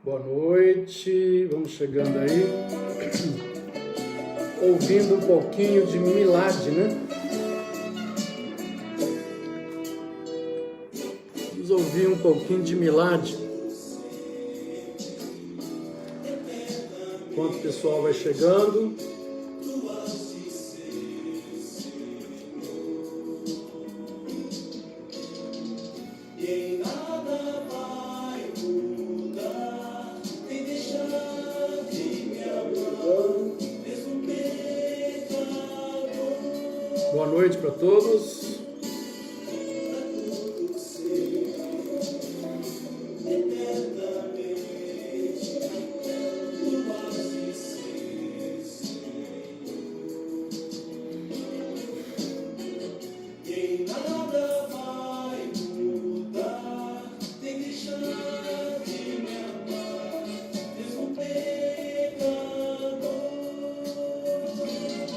Boa noite, vamos chegando aí, ouvindo um pouquinho de Milad, né? Vamos ouvir um pouquinho de Milad. Enquanto o pessoal vai chegando. Boa noite para todos.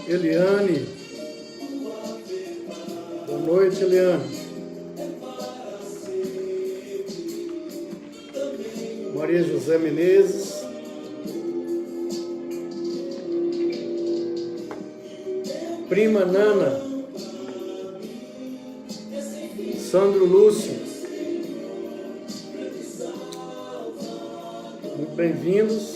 Eliane. Boa noite, Eliane. Maria José Menezes. Prima Nana. Sandro Lúcio. Muito bem-vindos.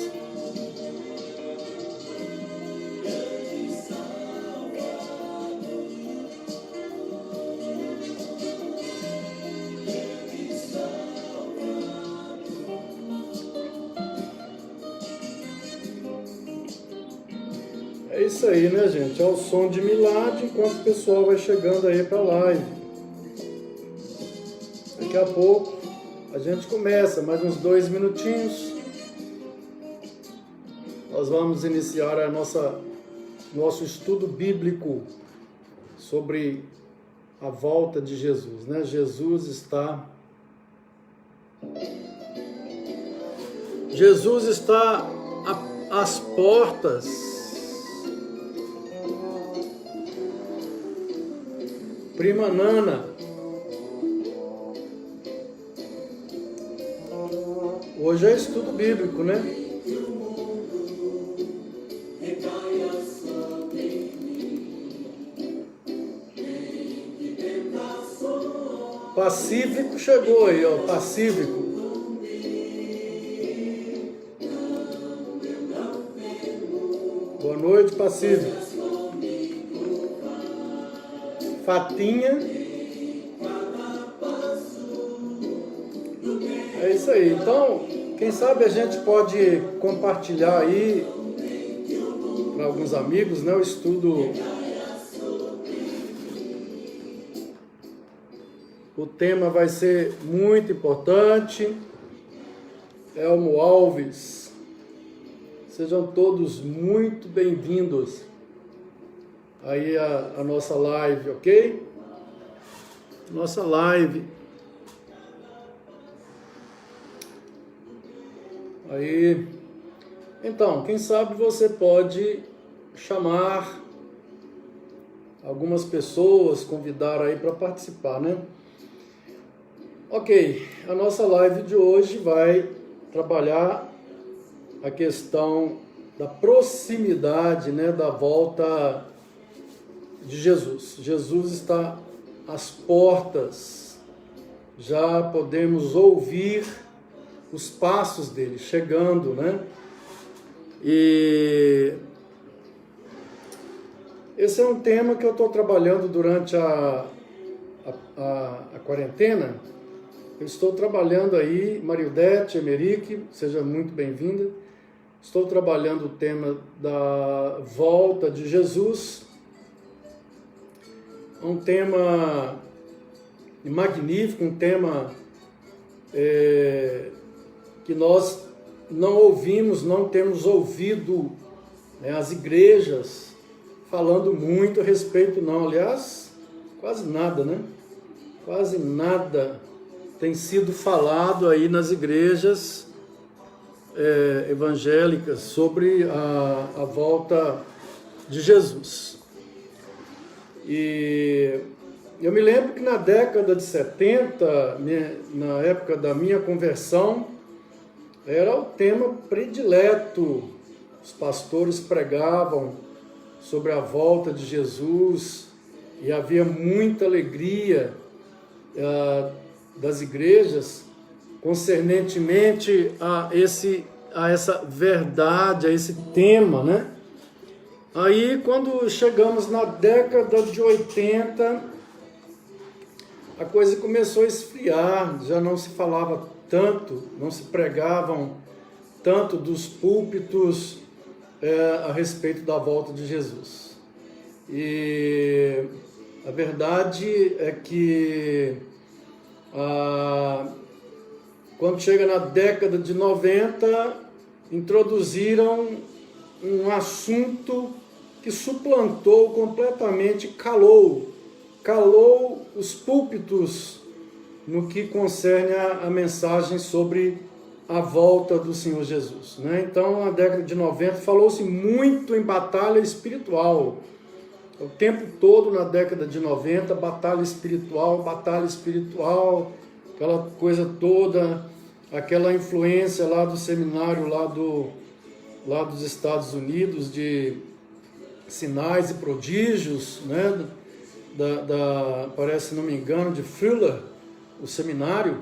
É isso aí, né, gente? É o som de Milad enquanto o pessoal vai chegando aí para a live. Daqui a pouco a gente começa, mais uns 2 minutinhos. Nós vamos iniciar nosso estudo bíblico sobre a volta de Jesus, né? Jesus está às portas. Prima Nana, hoje é estudo bíblico, né? Pacífico chegou aí, ó, Pacífico. Boa noite, Pacífico. Fatinha. É isso aí. Então, quem sabe a gente pode compartilhar aí para alguns amigos, né, o estudo. O tema vai ser muito importante. Elmo Alves. Sejam todos muito bem-vindos aí a nossa live, ok? Nossa live. Aí, então, quem sabe você pode chamar algumas pessoas, convidar aí para participar, né? Ok, a nossa live de hoje vai trabalhar a questão da proximidade, né, da volta de Jesus. Jesus está às portas, já podemos ouvir os passos dele chegando, né? E esse é um tema que eu estou trabalhando durante a quarentena. Eu estou trabalhando aí, Mariudete, Emerique, seja muito bem-vinda. Estou trabalhando o tema da volta de Jesus. Um tema magnífico, um tema que nós não ouvimos, não temos ouvido, né, as igrejas falando muito a respeito, não. Aliás, quase nada, né? Quase nada tem sido falado aí nas igrejas evangélicas sobre a volta de Jesus. E eu me lembro que na década de 70, na época da minha conversão, era o tema predileto. Os pastores pregavam sobre a volta de Jesus e havia muita alegria das igrejas concernentemente a essa verdade, a esse tema, né? Aí, quando chegamos na década de 80, a coisa começou a esfriar, já não se falava tanto, não se pregavam tanto dos púlpitos a respeito da volta de Jesus. E a verdade é que quando chega na década de 90, introduziram um assunto que suplantou completamente, calou os púlpitos no que concerne a mensagem sobre a volta do Senhor Jesus, né? Então, na década de 90, falou-se muito em batalha espiritual. O tempo todo, na década de 90, batalha espiritual, aquela coisa toda, aquela influência lá do seminário lá dos Estados Unidos, de sinais e prodígios, né? Parece, se não me engano, de Fuller, o seminário.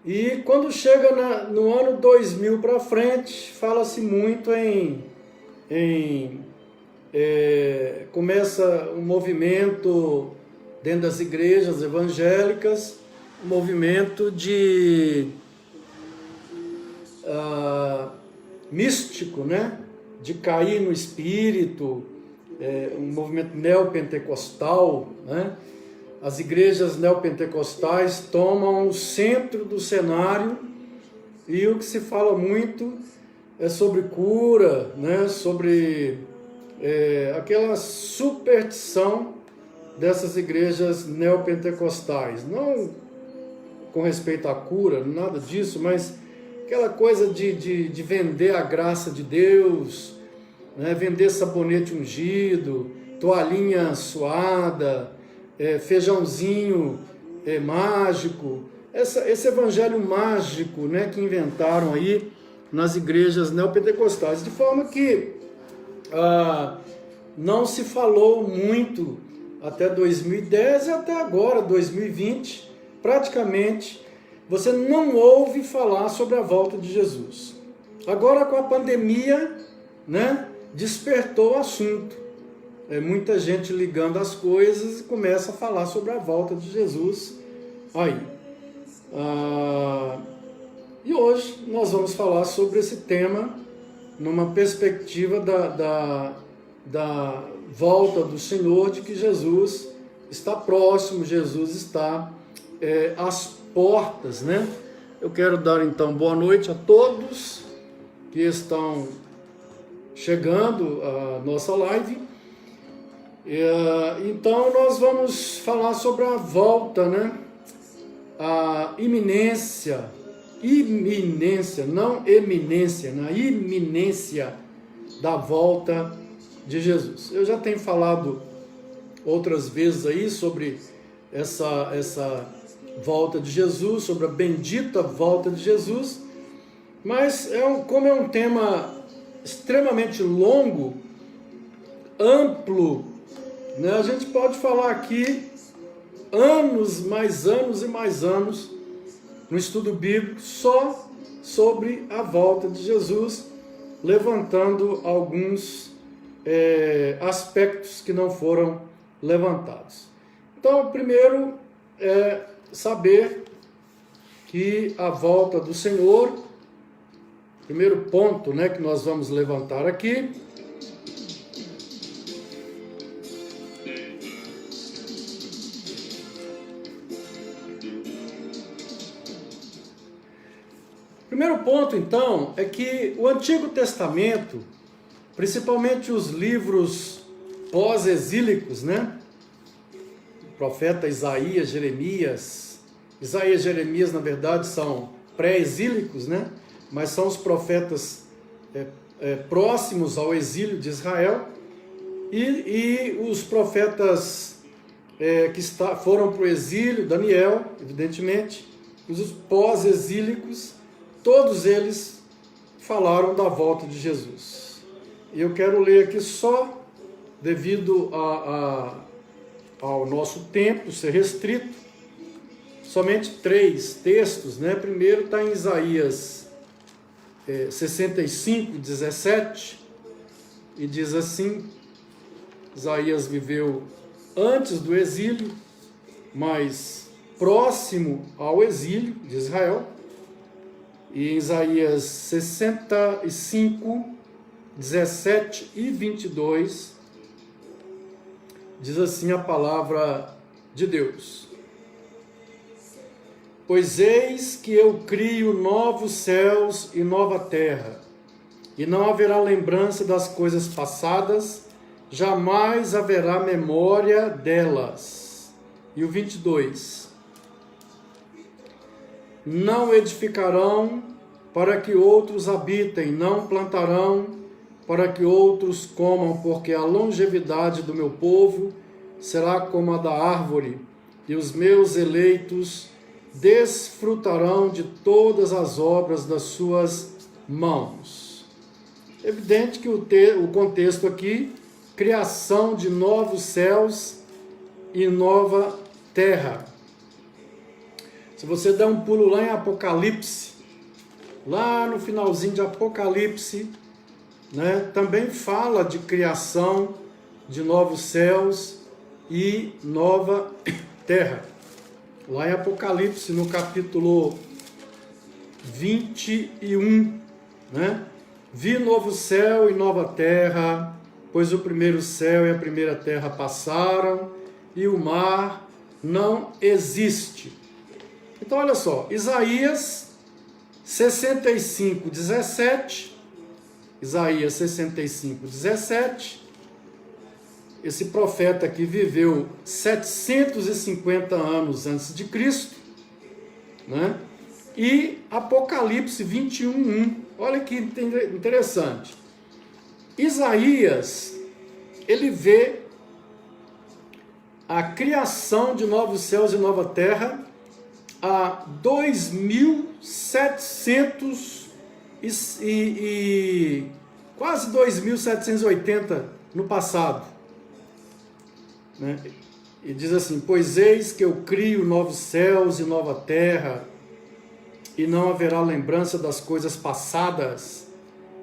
E quando chega no ano 2000 para frente, fala-se muito começa um movimento dentro das igrejas evangélicas, um movimento de místico, né? De cair no espírito, um movimento neopentecostal, né? As igrejas neopentecostais tomam o centro do cenário e o que se fala muito é sobre cura, né? Sobre aquela superstição dessas igrejas neopentecostais. Não com respeito à cura, nada disso, mas aquela coisa de vender a graça de Deus, né? Vender sabonete ungido, toalhinha suada, feijãozinho mágico, esse evangelho mágico, né, que inventaram aí nas igrejas neopentecostais, de forma que não se falou muito até 2010 e até agora, 2020, praticamente você não ouve falar sobre a volta de Jesus. Agora, com a pandemia, né, despertou o assunto. Muita gente ligando as coisas e começa a falar sobre a volta de Jesus aí. E hoje nós vamos falar sobre esse tema numa perspectiva da volta do Senhor, de que Jesus está próximo, Jesus está às portas, né? Eu quero dar então boa noite a todos que estão chegando à nossa live. Então nós vamos falar sobre a volta, né? A iminência, não eminência, na iminência da volta de Jesus. Eu já tenho falado outras vezes aí sobre essa volta de Jesus, sobre a bendita volta de Jesus, mas como é um tema extremamente longo, amplo, né? A gente pode falar aqui anos, mais anos e mais anos no estudo bíblico só sobre a volta de Jesus, levantando alguns aspectos que não foram levantados. Então, primeiro é saber que a volta do Senhor, primeiro ponto, né, que nós vamos levantar aqui, primeiro ponto, então, é que o Antigo Testamento, principalmente os livros pós-exílicos, né? O profeta Isaías, Jeremias, na verdade, são pré-exílicos, né? Mas são os profetas próximos ao exílio de Israel, e os profetas que foram para o exílio, Daniel, evidentemente, os pós-exílicos, todos eles falaram da volta de Jesus. E eu quero ler aqui só, devido ao nosso tempo ser restrito, somente 3 textos, né? Primeiro está em Isaías 65, 17, e diz assim: Isaías viveu antes do exílio, mas próximo ao exílio de Israel. E em Isaías 65, 17 e 22, diz assim a palavra de Deus: Pois eis que eu crio novos céus e nova terra, e não haverá lembrança das coisas passadas, jamais haverá memória delas. E o 22: Não edificarão para que outros habitem, não plantarão para que outros comam, porque a longevidade do meu povo será como a da árvore, e os meus eleitos desfrutarão de todas as obras das suas mãos. Evidente que o contexto aqui, criação de novos céus e nova terra. Se você der um pulo lá em Apocalipse, lá no finalzinho de Apocalipse, né, também fala de criação de novos céus e nova terra. Lá em Apocalipse, no capítulo 21, né? Vi novo céu e nova terra, pois o primeiro céu e a primeira terra passaram, e o mar não existe. Então, olha só, Isaías 65, 17, Isaías 65, 17, esse profeta aqui viveu 750 anos antes de Cristo, né? E Apocalipse 21, 1. Olha que interessante. Isaías, ele vê a criação de novos céus e nova terra há 2.700 e quase 2.780 no passado. Né? E diz assim: Pois eis que eu crio novos céus e nova terra, e não haverá lembrança das coisas passadas,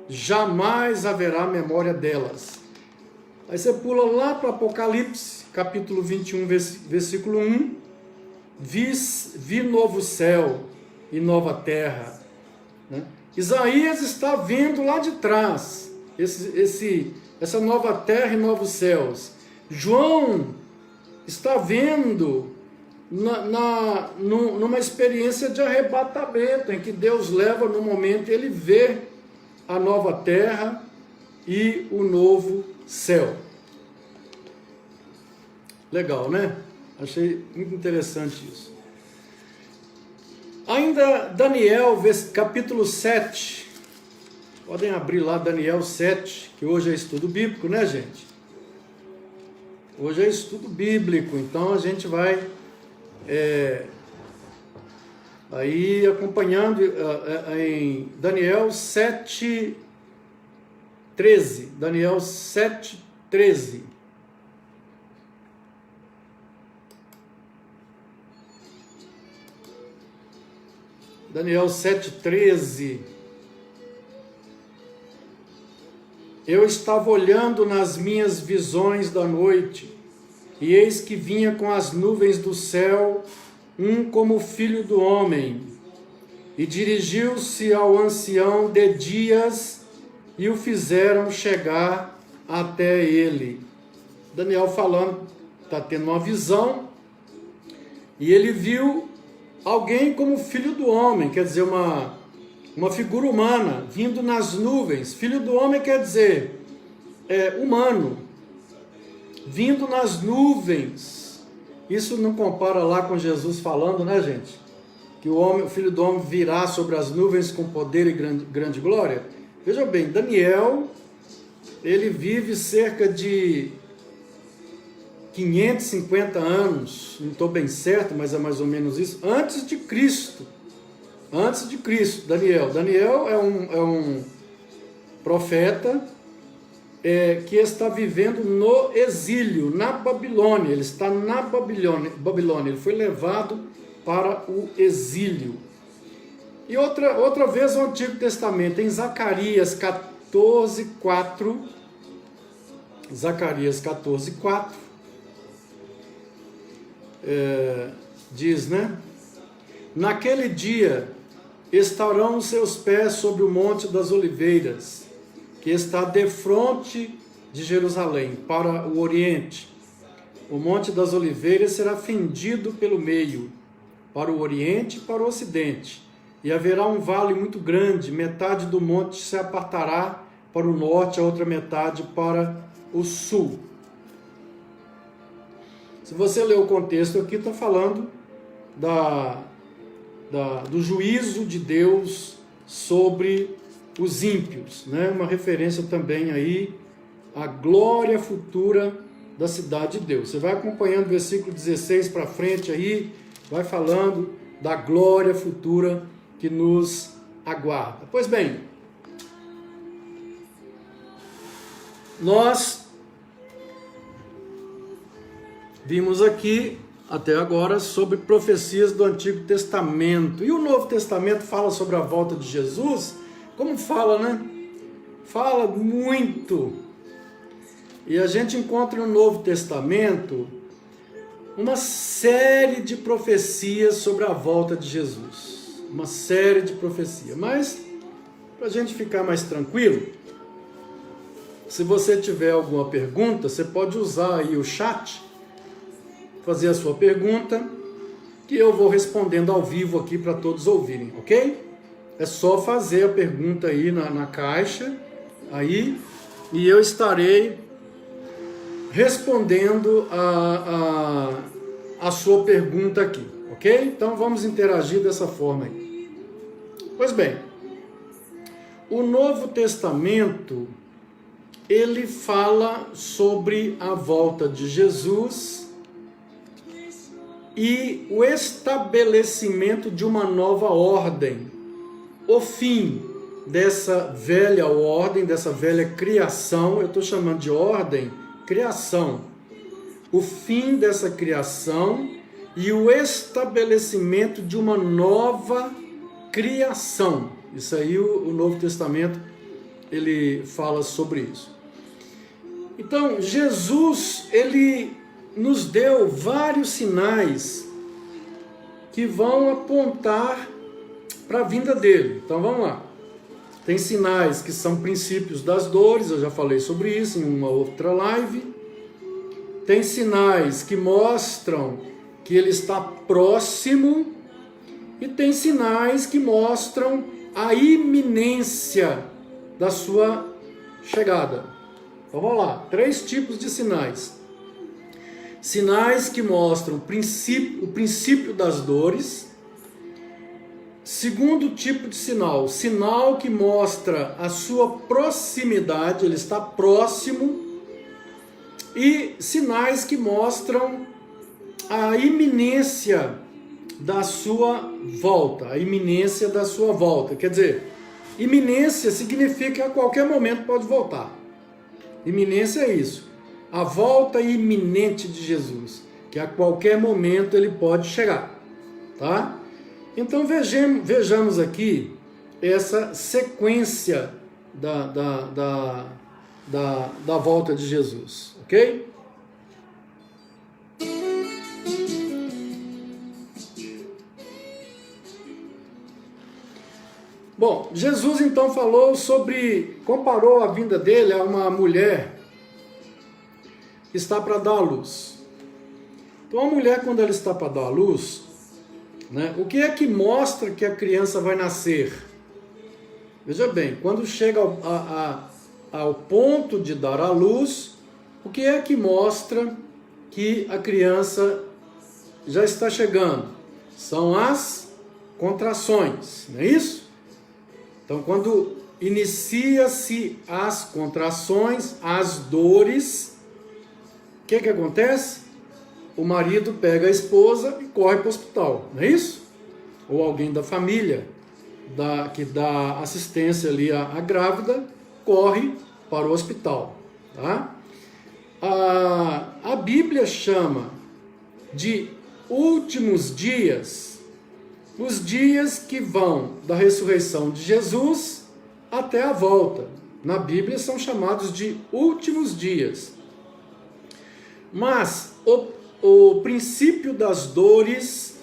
jamais haverá memória delas. Aí você pula lá para Apocalipse, capítulo 21, versículo 1, vi novo céu e nova terra. Né? Isaías está vendo lá de trás, essa nova terra e novos céus. João está vendo numa experiência de arrebatamento, em que Deus leva no momento, ele vê a nova terra e o novo céu. Legal, né? Achei muito interessante isso. Ainda Daniel, capítulo 7. Podem abrir lá Daniel 7, que hoje é estudo bíblico, né, gente? Hoje é estudo bíblico, então a gente vai aí acompanhando em Daniel 7, 13. Daniel 7, 13. Daniel 7, 13. Eu estava olhando nas minhas visões da noite, e eis que vinha com as nuvens do céu um como filho do homem, e dirigiu-se ao ancião de dias, e o fizeram chegar até ele. Daniel falando, está tendo uma visão, e ele viu alguém como filho do homem, quer dizer, uma figura humana, vindo nas nuvens. Filho do homem quer dizer humano, vindo nas nuvens. Isso não compara lá com Jesus falando, né, gente? Que o filho do homem virá sobre as nuvens com poder e grande glória. Veja bem, Daniel, ele vive cerca de 550 anos, não estou bem certo, mas é mais ou menos isso, antes de Cristo. Antes de Cristo, Daniel. Daniel é um profeta que está vivendo no exílio, na Babilônia. Ele está na Babilônia. Ele foi levado para o exílio. E outra vez o Antigo Testamento, em Zacarias 14:4. Zacarias 14:4. Diz, né? Naquele dia estarão os seus pés sobre o Monte das Oliveiras, que está defronte de Jerusalém, para o oriente. O Monte das Oliveiras será fendido pelo meio, para o oriente e para o ocidente. E haverá um vale muito grande, metade do monte se apartará para o norte, a outra metade para o sul. Se você ler o contexto aqui, está falando do juízo de Deus sobre os ímpios, né? Uma referência também aí à glória futura da cidade de Deus. Você vai acompanhando o versículo 16 para frente aí, vai falando da glória futura que nos aguarda. Pois bem, nós vimos aqui até agora sobre profecias do Antigo Testamento. E o Novo Testamento fala sobre a volta de Jesus. Como fala, né? Fala muito. E a gente encontra no Novo Testamento uma série de profecias sobre a volta de Jesus. Uma série de profecias. Mas, para a gente ficar mais tranquilo, se você tiver alguma pergunta, você pode usar aí o chat, fazer a sua pergunta, que eu vou respondendo ao vivo aqui para todos ouvirem, ok? É só fazer a pergunta aí na caixa, aí, e eu estarei respondendo a sua pergunta aqui, ok? Então vamos interagir dessa forma aí. Pois bem, o Novo Testamento, ele fala sobre a volta de Jesus e o estabelecimento de uma nova ordem, o fim dessa velha ordem, dessa velha criação. Eu estou chamando de ordem, criação. O fim dessa criação e o estabelecimento de uma nova criação. Isso aí o Novo Testamento, ele fala sobre isso. Então, Jesus, ele nos deu vários sinais que vão apontar para a vinda dele. Então, vamos lá. Tem sinais que são princípios das dores, eu já falei sobre isso em uma outra live. Tem sinais que mostram que ele está próximo e tem sinais que mostram a iminência da sua chegada. Então vamos lá, 3 tipos de sinais. Sinais que mostram o princípio das dores. Segundo tipo de sinal, sinal que mostra a sua proximidade, ele está próximo. E sinais que mostram a iminência da sua volta, a iminência da sua volta. Quer dizer, iminência significa que a qualquer momento pode voltar. Iminência é isso, a volta iminente de Jesus, que a qualquer momento ele pode chegar, tá? Então vejamos aqui essa sequência da volta de Jesus, ok? Bom, Jesus então comparou a vinda dele a uma mulher que está para dar à luz. Então a mulher, quando ela está para dar à luz, né, o que é que mostra que a criança vai nascer? Veja bem, quando chega ao ponto de dar à luz, o que é que mostra que a criança já está chegando? São as contrações, não é isso? Então, quando inicia-se as contrações, as dores, o que acontece? O marido pega a esposa e corre para o hospital, não é isso? Ou alguém da família. que dá assistência ali à grávida, corre para o hospital. Tá? A Bíblia chama de últimos dias os dias que vão da ressurreição de Jesus até a volta. Na Bíblia são chamados de últimos dias. Mas o princípio das dores,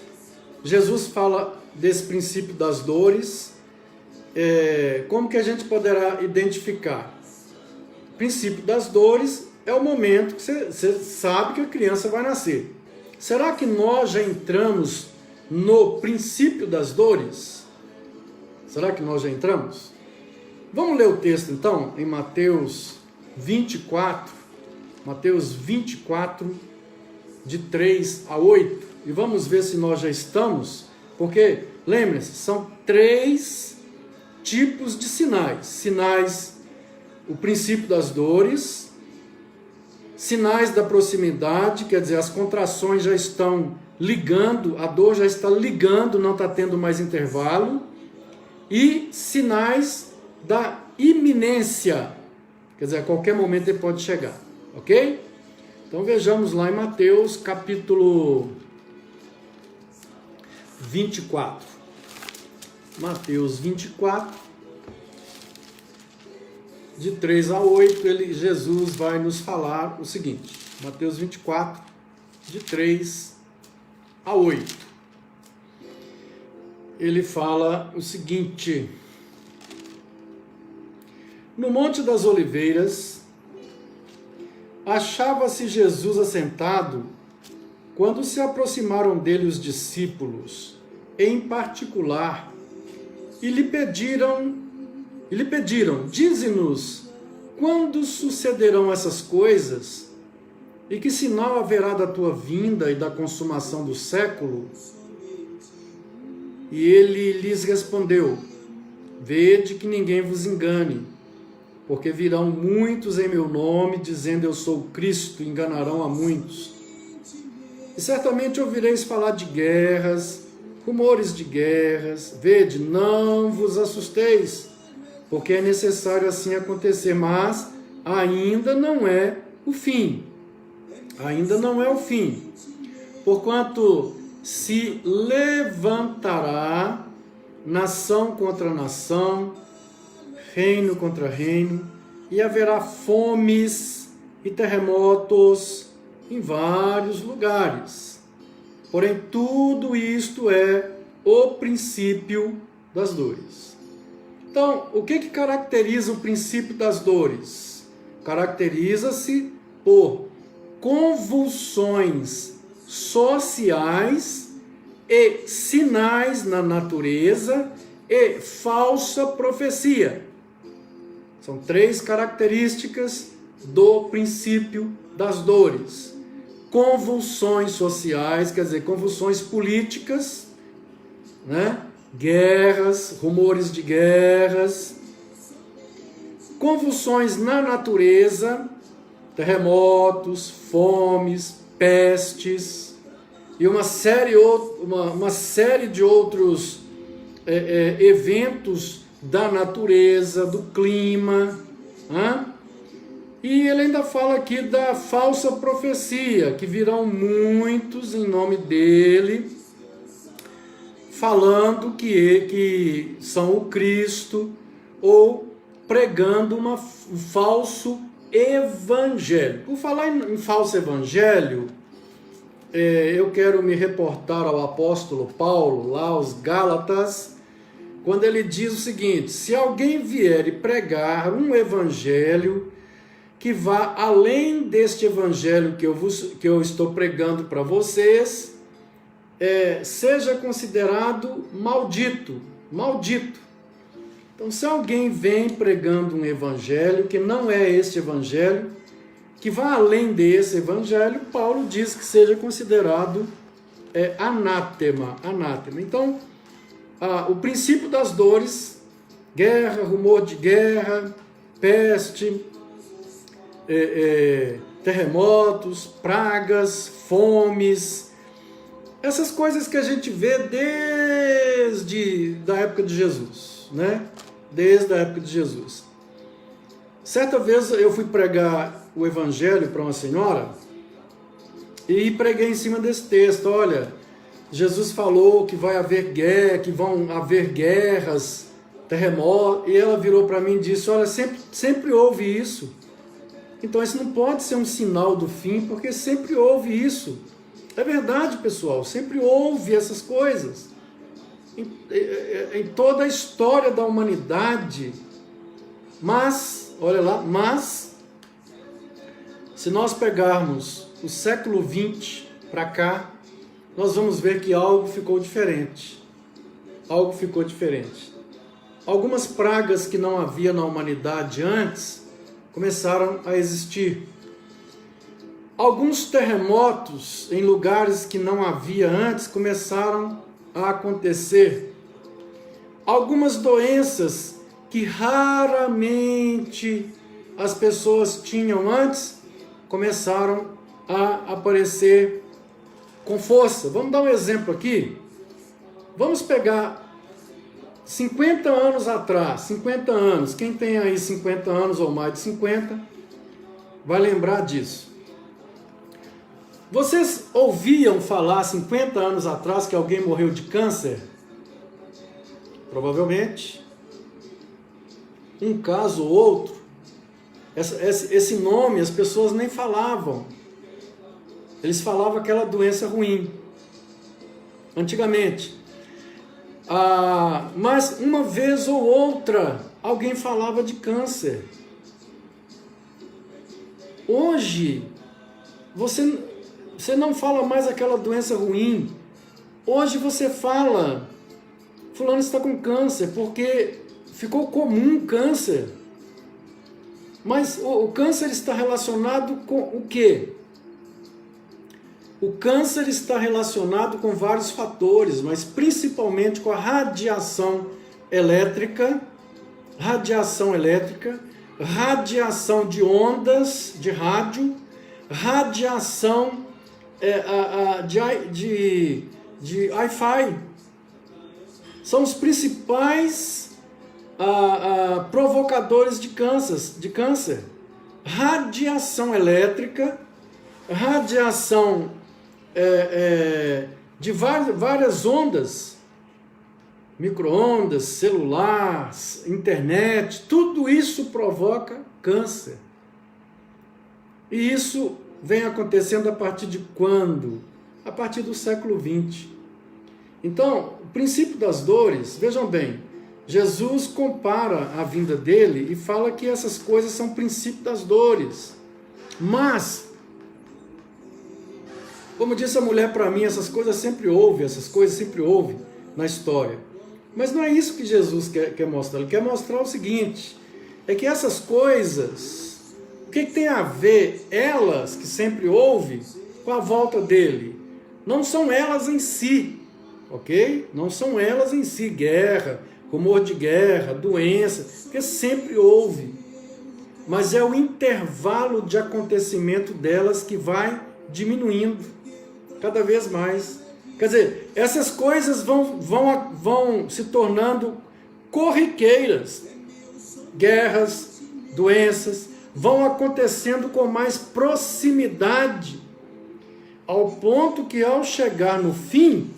Jesus fala desse princípio das dores, como que a gente poderá identificar? O princípio das dores é o momento que você sabe que a criança vai nascer. Será que nós já entramos no princípio das dores? Será que nós já entramos? Vamos ler o texto então, em Mateus 24, de 3 a 8, e vamos ver se nós já estamos, porque, lembre-se, são 3 tipos de sinais. Sinais, o princípio das dores, sinais da proximidade, quer dizer, as contrações já estão ligando, a dor já está ligando, não está tendo mais intervalo, e sinais da iminência, quer dizer, a qualquer momento ele pode chegar, ok? Então vejamos lá em Mateus capítulo 24. Mateus 24, de 3 a 8, Jesus vai nos falar o seguinte. Mateus 24, de 3 a 8. Ele fala o seguinte: no Monte das Oliveiras, achava-se Jesus assentado, quando se aproximaram dele os discípulos, em particular, e lhe pediram, dize-nos, quando sucederão essas coisas, e que sinal haverá da tua vinda e da consumação do século? E ele lhes respondeu: vede que ninguém vos engane, porque virão muitos em meu nome, dizendo eu sou o Cristo, e enganarão a muitos. E certamente ouvireis falar de guerras, rumores de guerras. Vede, não vos assusteis, porque é necessário assim acontecer, mas ainda não é o fim. Ainda não é o fim. Porquanto se levantará nação contra nação, reino contra reino, e haverá fomes e terremotos em vários lugares. Porém, tudo isto é o princípio das dores. Então, o que caracteriza o princípio das dores? Caracteriza-se por convulsões sociais e sinais na natureza e falsa profecia. São 3 características do princípio das dores. Convulsões sociais, quer dizer, convulsões políticas, né? Guerras, rumores de guerras, convulsões na natureza, terremotos, fomes, pestes e uma série de outros eventos da natureza, do clima. E ele ainda fala aqui da falsa profecia, que virão muitos em nome dele, falando que são o Cristo, ou pregando um falso evangelho. Por falar em falso evangelho, eu quero me reportar ao apóstolo Paulo, lá aos Gálatas, quando ele diz o seguinte: se alguém vier e pregar um evangelho que vá além deste evangelho que eu estou pregando para vocês, seja considerado maldito. Então, se alguém vem pregando um evangelho que não é este evangelho, que vá além desse evangelho, Paulo diz que seja considerado anátema. Então, o princípio das dores, guerra, rumor de guerra, peste, terremotos, pragas, fomes, Essas coisas que a gente vê desde da época de Jesus, né? Desde a época de Jesus. Certa vez eu fui pregar o evangelho para uma senhora e preguei em cima desse texto. Olha, Jesus falou que vai haver guerra, que vão haver guerras, terremotos, e ela virou para mim e disse: olha, sempre houve isso. Então isso não pode ser um sinal do fim, porque sempre houve isso. É verdade, pessoal, sempre houve essas coisas. Em toda a história da humanidade. Mas, olha lá, se nós pegarmos o século XX para cá, nós vamos ver que algo ficou diferente. Algo ficou diferente. Algumas pragas que não havia na humanidade antes começaram a existir. Alguns terremotos em lugares que não havia antes começaram a acontecer. Algumas doenças que raramente as pessoas tinham antes começaram a aparecer com força. Vamos dar um exemplo aqui. Vamos pegar 50 anos atrás, 50 anos. Quem tem aí 50 anos ou mais de 50 vai lembrar disso. Vocês ouviam falar 50 anos atrás que alguém morreu de câncer? Provavelmente. Um caso ou outro. Esse nome as pessoas nem falavam. Eles falavam aquela doença ruim. Antigamente. Mas uma vez ou outra alguém falava de câncer. Hoje, você não fala mais aquela doença ruim. Hoje você fala, fulano está com câncer, porque ficou comum câncer. Mas o câncer está relacionado com o quê? O câncer está relacionado com vários fatores, mas principalmente com a radiação elétrica, radiação de ondas de rádio, radiação de Wi-Fi. São os principais provocadores de câncer. Radiação elétrica, radiação de várias ondas, micro-ondas, celulares, internet, tudo isso provoca câncer. E isso vem acontecendo a partir de quando? A partir do século XX. Então, o princípio das dores, vejam bem, Jesus compara a vinda dele e fala que essas coisas são o princípio das dores. Mas, como disse a mulher para mim, essas coisas sempre houve na história. Mas não é isso que Jesus quer mostrar. Ele quer mostrar o seguinte, é que essas coisas, o que tem a ver elas, que sempre houve, com a volta dele? Não são elas em si, ok? Não são elas em si, guerra, rumor de guerra, doença, porque sempre houve. Mas é o intervalo de acontecimento delas que vai diminuindo cada vez mais. Quer dizer, essas coisas vão se tornando corriqueiras. Guerras, doenças, vão acontecendo com mais proximidade, ao ponto que ao chegar no fim,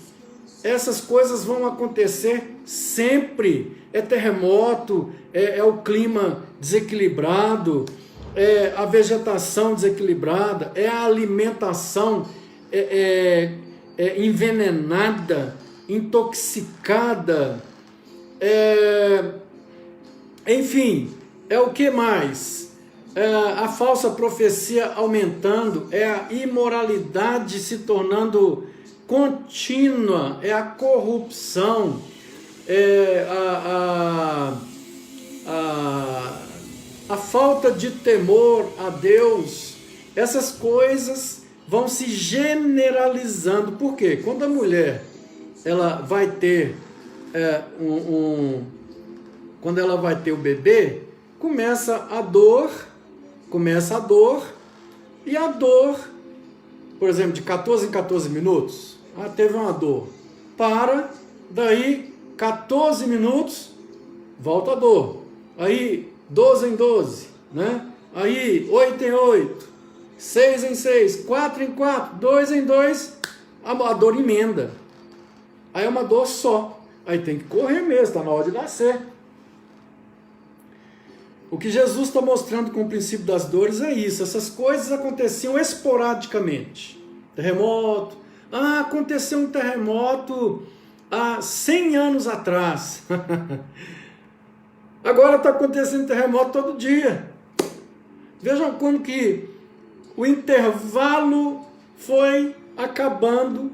essas coisas vão acontecer sempre. É terremoto, é o clima desequilibrado, é a vegetação desequilibrada, é a alimentação envenenada, intoxicada, enfim, é o que mais? A falsa profecia aumentando, é a imoralidade se tornando contínua, é a corrupção, é a falta de temor a Deus. Essas coisas vão se generalizando. Por quê? Quando a mulher ela vai ter quando ela vai ter o bebê, começa a dor, e a dor, por exemplo, de 14 em 14 minutos, Ah, teve uma dor. Para, daí 14 minutos, volta a dor. Aí 12 em 12, né? Aí 8 em 8, 6 em 6, 4 em 4, 2 em 2, a dor emenda. Aí é uma dor só. Aí tem que correr mesmo, está na hora de nascer. O que Jesus está mostrando com o princípio das dores é isso. Essas coisas aconteciam esporadicamente. Terremoto. Ah, aconteceu um terremoto há 100 anos atrás. Agora está acontecendo terremoto todo dia. Vejam como que o intervalo foi acabando.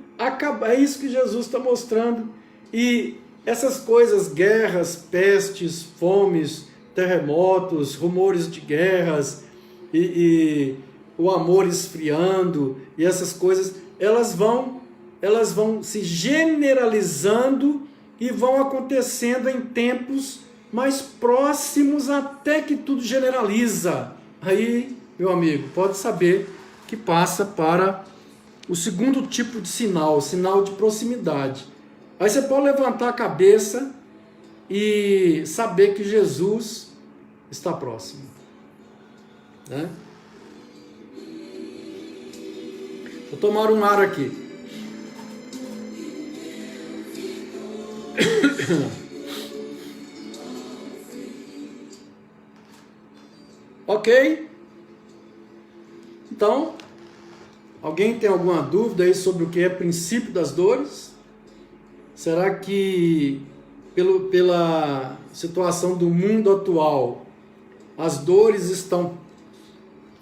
É isso que Jesus está mostrando. E essas coisas, guerras, pestes, fomes, terremotos, rumores de guerras e o amor esfriando e essas coisas, elas vão se generalizando e vão acontecendo em tempos mais próximos até que tudo generaliza. Aí, meu amigo, pode saber que passa para o segundo tipo de sinal, o sinal de proximidade. Aí você pode levantar a cabeça e saber que Jesus está próximo, né? Vou tomar um ar aqui. Ok? Então, alguém tem alguma dúvida aí sobre o que é princípio das dores? Será que pela situação do mundo atual, as dores estão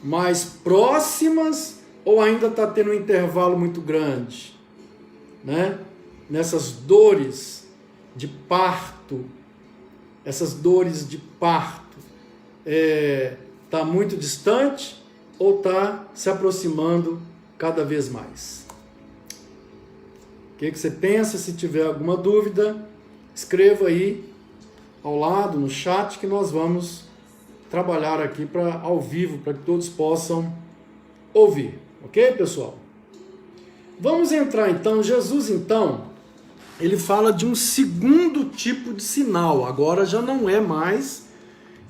mais próximas ou ainda está tendo um intervalo muito grande, né? Nessas dores de parto, essas dores de parto, está muito distante ou está se aproximando cada vez mais? O que você pensa? Se tiver alguma dúvida, escreva aí ao lado no chat que nós vamos trabalhar aqui ao vivo para que todos possam ouvir, ok, pessoal? Vamos entrar então. Jesus então, ele fala de um segundo tipo de sinal. Agora já não é mais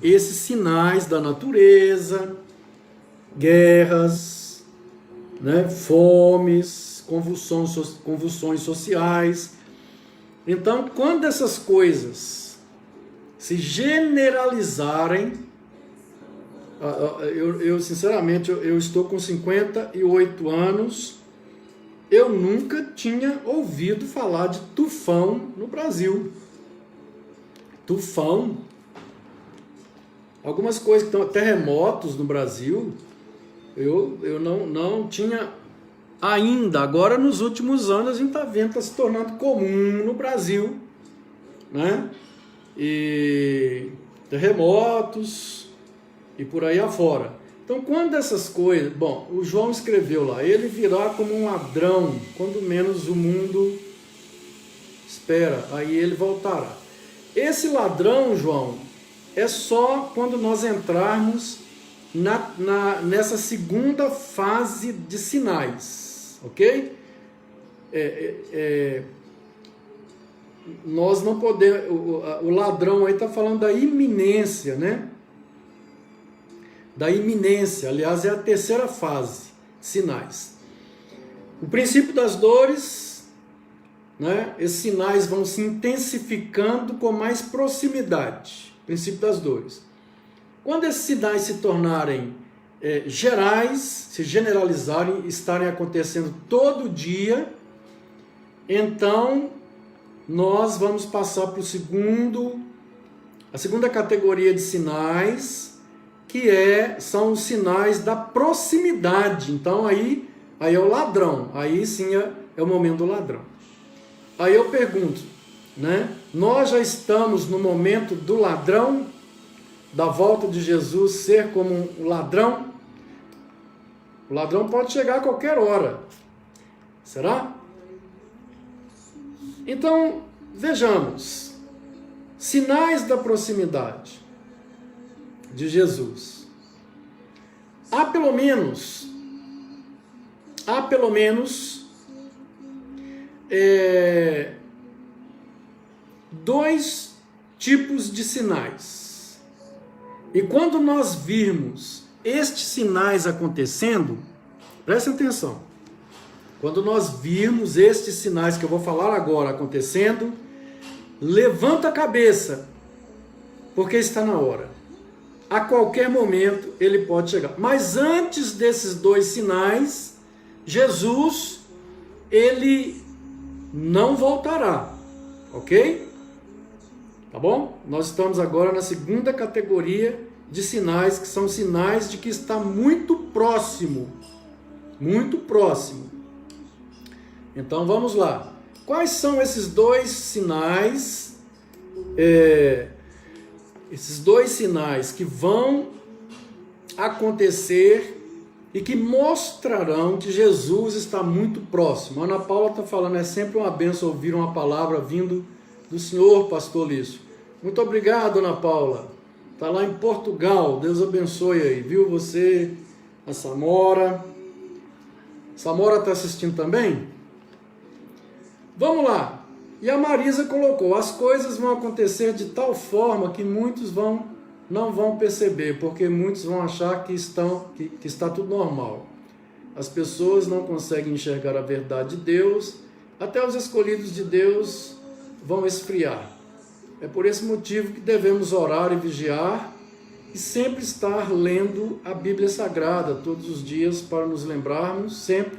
esses sinais da natureza, guerras, né, fomes, convulsões sociais. Então, quando essas coisas se generalizarem, eu sinceramente, eu estou com 58 anos, eu nunca tinha ouvido falar de tufão no Brasil. Tufão. Algumas coisas que estão, terremotos no Brasil, eu não tinha ainda. Agora, nos últimos anos, a gente está vendo, está se tornando comum no Brasil, né? E terremotos e por aí afora. Então, quando essas coisas... Bom, o João escreveu lá, ele virá como um ladrão, quando menos o mundo espera, aí ele voltará. Esse ladrão, João, é só quando nós entrarmos nessa segunda fase de sinais, ok? Nós não podemos... O ladrão aí está falando da iminência, né? Da iminência, aliás, é a terceira fase, sinais. O princípio das dores, né? Esses sinais vão se intensificando com mais proximidade. Princípio das dores. Quando esses sinais se tornarem gerais, se generalizarem, estarem acontecendo todo dia, então nós vamos passar para a segunda categoria de sinais, que são os sinais da proximidade. Então aí é o ladrão, aí sim é o momento do ladrão. Aí eu pergunto, né? Nós já estamos no momento do ladrão, da volta de Jesus ser como um ladrão? O ladrão pode chegar a qualquer hora. Será? Então, vejamos. Sinais da proximidade de Jesus. Há pelo menos dois tipos de sinais. E quando nós virmos estes sinais acontecendo, prestem atenção. Quando nós virmos estes sinais que eu vou falar agora acontecendo, levanta a cabeça, porque está na hora. A qualquer momento ele pode chegar. Mas antes desses dois sinais, Jesus, ele não voltará, ok? Tá bom? Nós estamos agora na segunda categoria de sinais, que são sinais de que está muito próximo. Muito próximo. Então vamos lá. Quais são esses dois sinais? Esses dois sinais que vão acontecer e que mostrarão que Jesus está muito próximo. A Ana Paula está falando, é sempre uma bênção ouvir uma palavra vindo do Senhor, pastor Lício. Muito obrigado, Ana Paula. Está lá em Portugal, Deus abençoe aí, viu? Você, a Samora. Samora está assistindo também? Vamos lá. E a Marisa colocou, as coisas vão acontecer de tal forma que muitos não vão perceber, porque muitos vão achar que está tudo normal. As pessoas não conseguem enxergar a verdade de Deus, até os escolhidos de Deus vão esfriar. É por esse motivo que devemos orar e vigiar e sempre estar lendo a Bíblia Sagrada todos os dias para nos lembrarmos sempre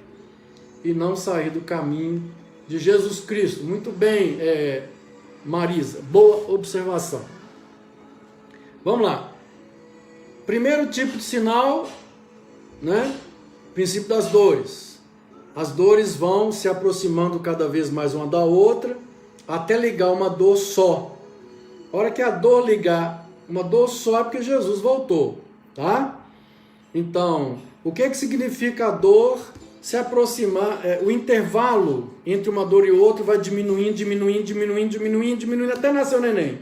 e não sair do caminho de Jesus Cristo. Muito bem, Marisa, boa observação. Vamos lá. Primeiro tipo de sinal, né? Princípio das dores. As dores vão se aproximando cada vez mais uma da outra, até ligar uma dor só. A hora que a dor ligar uma dor só é porque Jesus voltou, tá? Então, o que significa a dor se aproximar? O intervalo entre uma dor e outra vai diminuindo, até nascer o neném.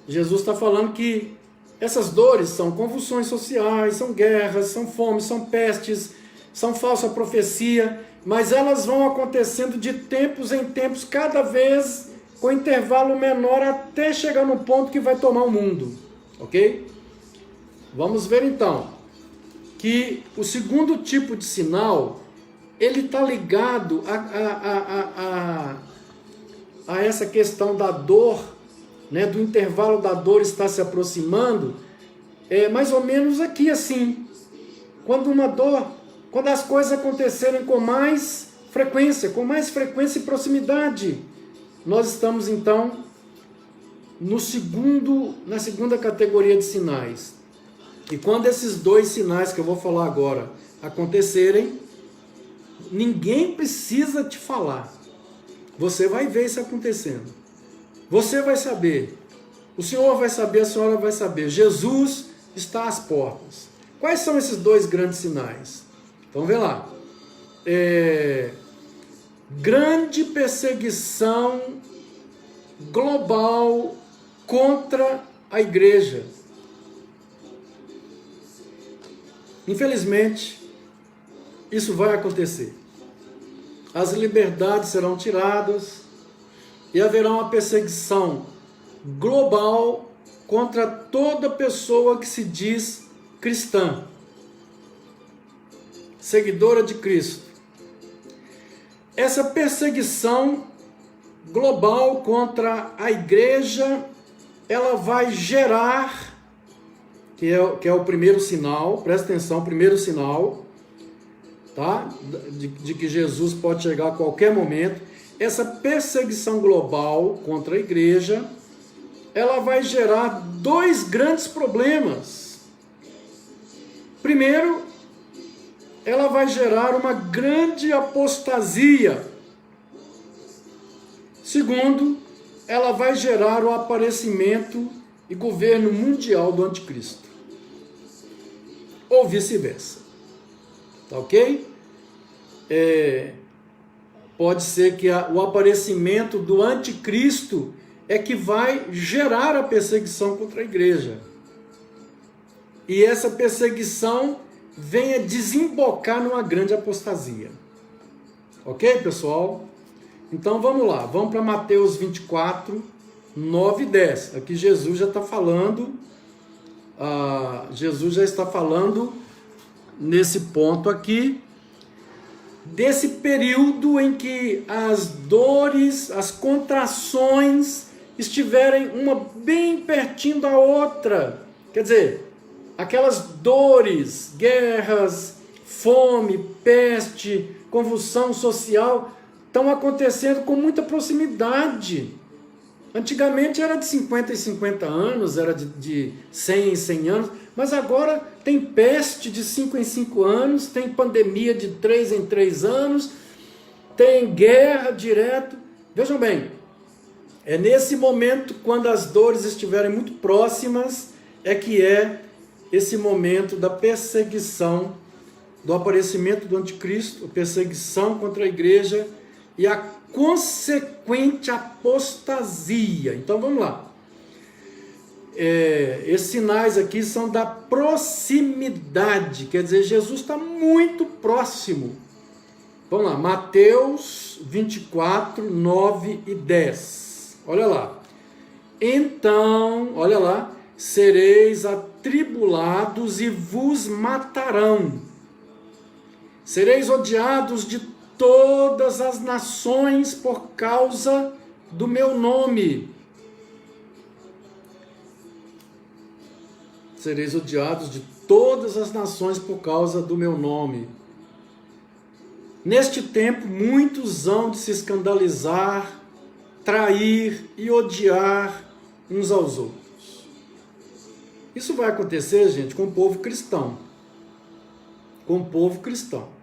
Jesus está falando que essas dores são convulsões sociais, são guerras, são fomes, são pestes, são falsa profecia, mas elas vão acontecendo de tempos em tempos, cada vez com intervalo menor, até chegar no ponto que vai tomar o mundo, ok? Vamos ver então que o segundo tipo de sinal, ele está ligado a essa questão da dor, né, do intervalo da dor está se aproximando, mais ou menos aqui assim, quando as coisas acontecerem com mais frequência e proximidade, nós estamos então na segunda categoria de sinais. E quando esses dois sinais que eu vou falar agora acontecerem, ninguém precisa te falar. Você vai ver isso acontecendo. Você vai saber. O Senhor vai saber, a senhora vai saber. Jesus está às portas. Quais são esses dois grandes sinais? Então, vê lá. Grande perseguição global contra a igreja. Infelizmente, isso vai acontecer. As liberdades serão tiradas e haverá uma perseguição global contra toda pessoa que se diz cristã, seguidora de Cristo. Essa perseguição global contra a igreja, ela vai gerar, que é o primeiro sinal, presta atenção, primeiro sinal, tá? De que Jesus pode chegar a qualquer momento. Essa perseguição global contra a igreja, ela vai gerar dois grandes problemas. Primeiro, ela vai gerar uma grande apostasia. Segundo, ela vai gerar o aparecimento e governo mundial do anticristo. Ou vice-versa. Tá ok? Pode ser que o aparecimento do anticristo é que vai gerar a perseguição contra a igreja. E essa perseguição venha desembocar numa grande apostasia. Ok, pessoal? Então vamos lá, vamos para Mateus 24, 9 e 10. Aqui Jesus já está falando, nesse ponto aqui, desse período em que as dores, as contrações estiverem uma bem pertinho da outra. Quer dizer, aquelas dores, guerras, fome, peste, convulsão social, estão acontecendo com muita proximidade. Antigamente era de 50 em 50 anos, era de 100 em 100 anos, mas agora tem peste de 5 em 5 anos, tem pandemia de 3 em 3 anos, tem guerra direto. Vejam bem, é nesse momento, quando as dores estiverem muito próximas, é que é esse momento da perseguição, do aparecimento do anticristo, a perseguição contra a igreja e a consequente apostasia. Então vamos lá. Esses sinais aqui são da proximidade, quer dizer, Jesus está muito próximo. Vamos lá, Mateus 24, 9 e 10. Olha lá. Então, olha lá, sereis atribulados e vos matarão. Sereis odiados de todas as nações por causa do meu nome. Sereis odiados de todas as nações por causa do meu nome. Neste tempo, muitos hão de se escandalizar, trair e odiar uns aos outros. Isso vai acontecer, gente, com o povo cristão. Com o povo cristão.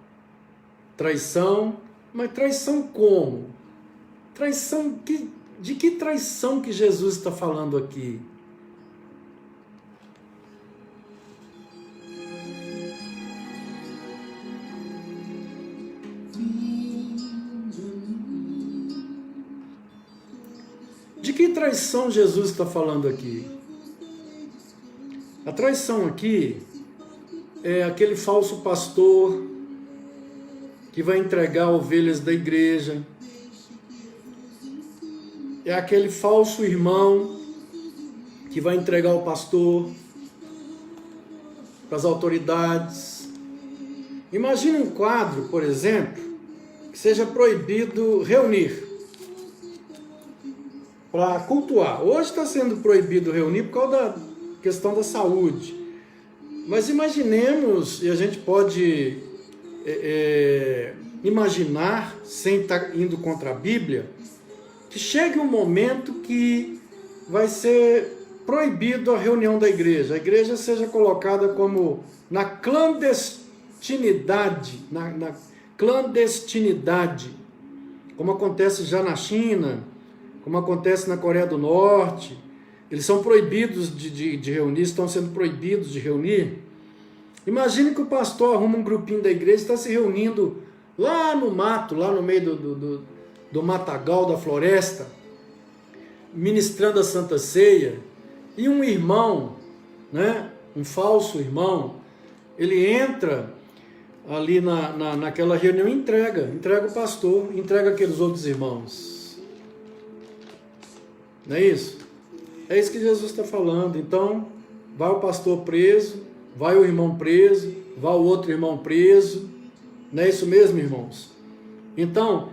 Traição, mas traição como? Traição, de que traição que Jesus está falando aqui? De que traição Jesus está falando aqui? A traição aqui é aquele falso pastor que vai entregar ovelhas da igreja. É aquele falso irmão que vai entregar o pastor para as autoridades. Imagine um quadro, por exemplo, que seja proibido reunir para cultuar. Hoje está sendo proibido reunir por causa da questão da saúde. Mas imaginemos, e a gente pode imaginar, sem estar indo contra a Bíblia, que chegue um momento que vai ser proibido a reunião da igreja. A igreja seja colocada como na clandestinidade, na clandestinidade, como acontece já na China, como acontece na Coreia do Norte. Eles são proibidos de reunir, estão sendo proibidos de reunir. Imagine que o pastor arruma um grupinho da igreja, está se reunindo lá no mato, lá no meio do matagal, da floresta, ministrando a Santa Ceia, e um irmão, né, um falso irmão, ele entra ali naquela reunião e entrega o pastor, entrega aqueles outros irmãos. Não é isso? É isso que Jesus está falando. Então, vai o pastor preso, vai o irmão preso, vai o outro irmão preso. Não é isso mesmo, irmãos? Então,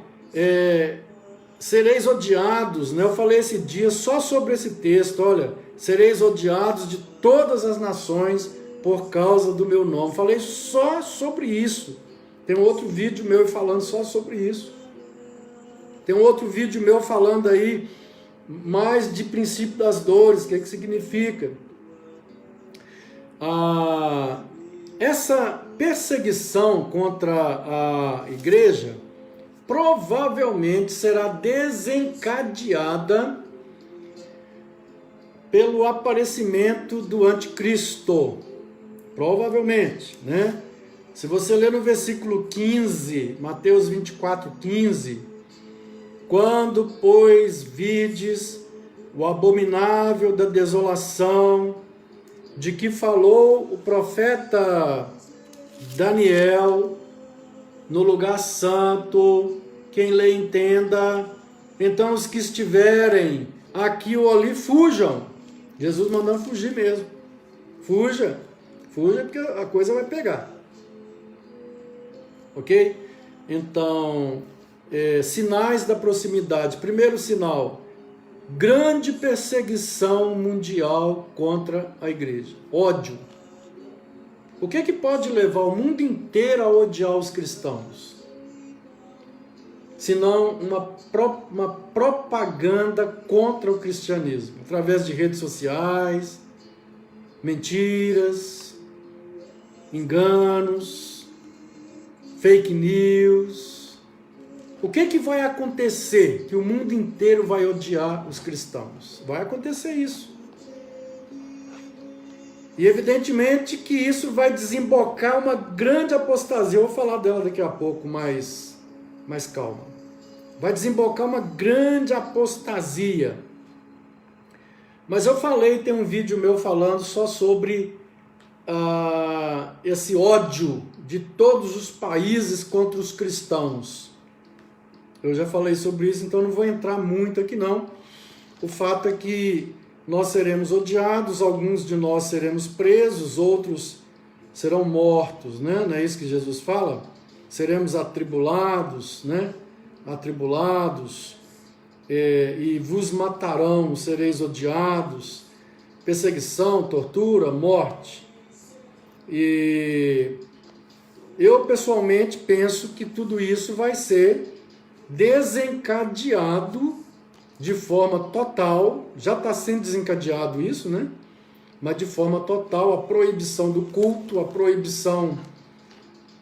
sereis odiados, né? Eu falei esse dia só sobre esse texto, olha, sereis odiados de todas as nações por causa do meu nome. Falei só sobre isso. Tem um outro vídeo meu falando só sobre isso. Tem um outro vídeo meu falando aí mais de princípio das dores, o que significa. Essa perseguição contra a igreja provavelmente será desencadeada pelo aparecimento do anticristo. Provavelmente, né? Se você ler no versículo 15, Mateus 24, 15, quando, pois, vides o abominável da desolação, de que falou o profeta Daniel, no lugar santo, quem lê entenda. Então os que estiverem aqui ou ali, fujam. Jesus mandando fugir mesmo. Fuja porque a coisa vai pegar. Ok? Então, sinais da proximidade. Primeiro sinal, grande perseguição mundial contra a igreja. Ódio. O que é que pode levar o mundo inteiro a odiar os cristãos? Senão uma propaganda contra o cristianismo, através de redes sociais, mentiras, enganos, fake news. O que é que vai acontecer que o mundo inteiro vai odiar os cristãos? Vai acontecer isso. E evidentemente que isso vai desembocar uma grande apostasia. Eu vou falar dela daqui a pouco, mais calma. Vai desembocar uma grande apostasia. Mas eu falei, tem um vídeo meu falando só sobre esse ódio de todos os países contra os cristãos. Eu já falei sobre isso, então não vou entrar muito aqui não. O fato é que nós seremos odiados, alguns de nós seremos presos, outros serão mortos, né? Não é isso que Jesus fala? Seremos atribulados, né? Atribulados, e vos matarão, sereis odiados, perseguição, tortura, morte. E eu pessoalmente penso que tudo isso vai ser desencadeado de forma total, já está sendo desencadeado isso, né? Mas de forma total, a proibição do culto, a proibição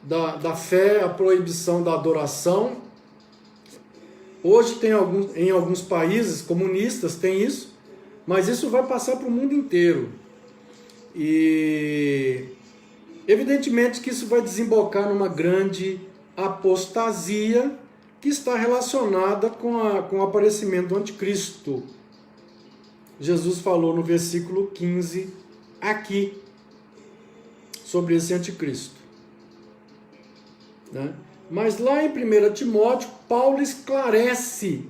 da fé, a proibição da adoração. Hoje em alguns países comunistas tem isso, mas isso vai passar para o mundo inteiro. E evidentemente que isso vai desembocar numa grande apostasia que está relacionada com o aparecimento do anticristo. Jesus falou no versículo 15 aqui sobre esse anticristo, né? Mas lá em 1 Timóteo, Paulo esclarece,